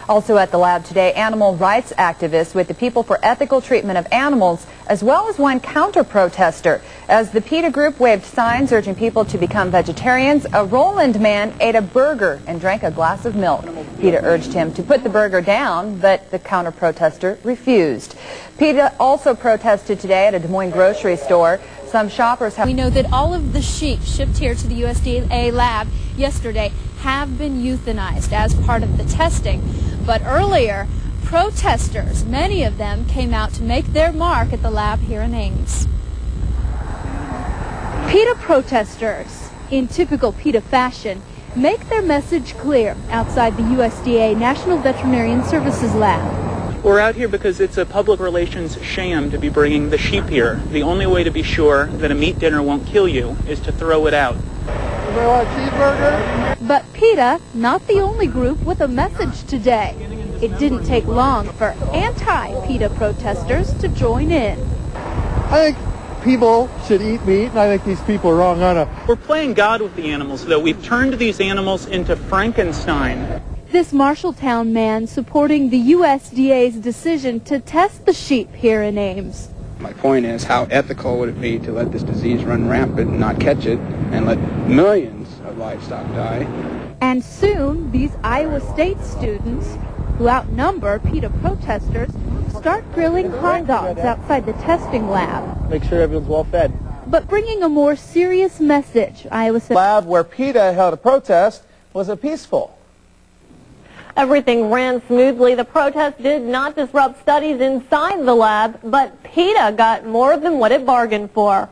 Also at the lab today, animal rights activists with the People for Ethical Treatment of Animals, as well as one counter-protester. As the PETA group waved signs urging people to become vegetarians, a Roland man ate a burger and drank a glass of milk. PETA urged him to put the burger down, but the counter-protester refused. PETA also protested today at a Des Moines grocery store. Some shoppers have... We know that all of the sheep shipped here to the USDA lab yesterday have been euthanized as part of the testing. But earlier, protesters, many of them, came out to make their mark at the lab here in Ames. PETA protesters, in typical PETA fashion, make their message clear outside the USDA National Veterinarian Services Lab. We're out here because it's a public relations sham to be bringing the sheep here. The only way to be sure that a meat dinner won't kill you is to throw it out. Anybody want a cheeseburger? But PETA, not the only group with a message today. It didn't take long for anti-PETA protesters to join in. I think people should eat meat, and I think these people are wrong on it. We're playing God with the animals, though. We've turned these animals into Frankenstein. This Marshalltown man supporting the USDA's decision to test the sheep here in Ames. My point is, how ethical would it be to let this disease run rampant and not catch it and let millions of livestock die? And soon, these Iowa State students, who outnumber PETA protesters, start grilling hot dogs outside the testing lab. Make sure everyone's well fed. But bringing a more serious message, Iowa State. The lab where PETA held a protest was peaceful. Everything ran smoothly. The protest did not disrupt studies inside the lab, but PETA got more than what it bargained for.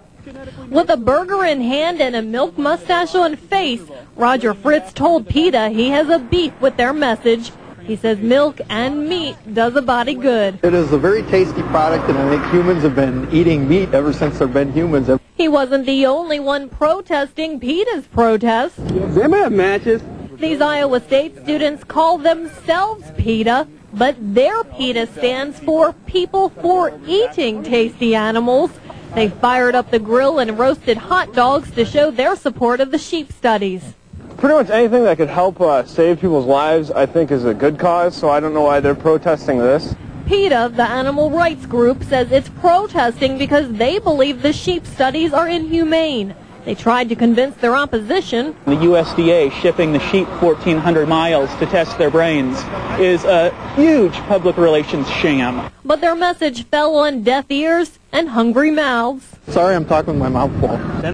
With a burger in hand and a milk mustache on face, Roger Fritz told PETA he has a beef with their message. He says milk and meat does a body good. It is a very tasty product, and I think humans have been eating meat ever since there have been humans. He wasn't the only one protesting PETA's protest. Does anybody have matches? These Iowa State students call themselves PETA, but their PETA stands for People for Eating Tasty Animals. They fired up the grill and roasted hot dogs to show their support of the sheep studies. Pretty much anything that could help save people's lives, I think, is a good cause, so I don't know why they're protesting this. PETA, the animal rights group, says it's protesting because they believe the sheep studies are inhumane. They tried to convince their opposition. The USDA shipping the sheep 1,400 miles to test their brains is a huge public relations sham. But their message fell on deaf ears and hungry mouths. Sorry, I'm talking with my mouth full.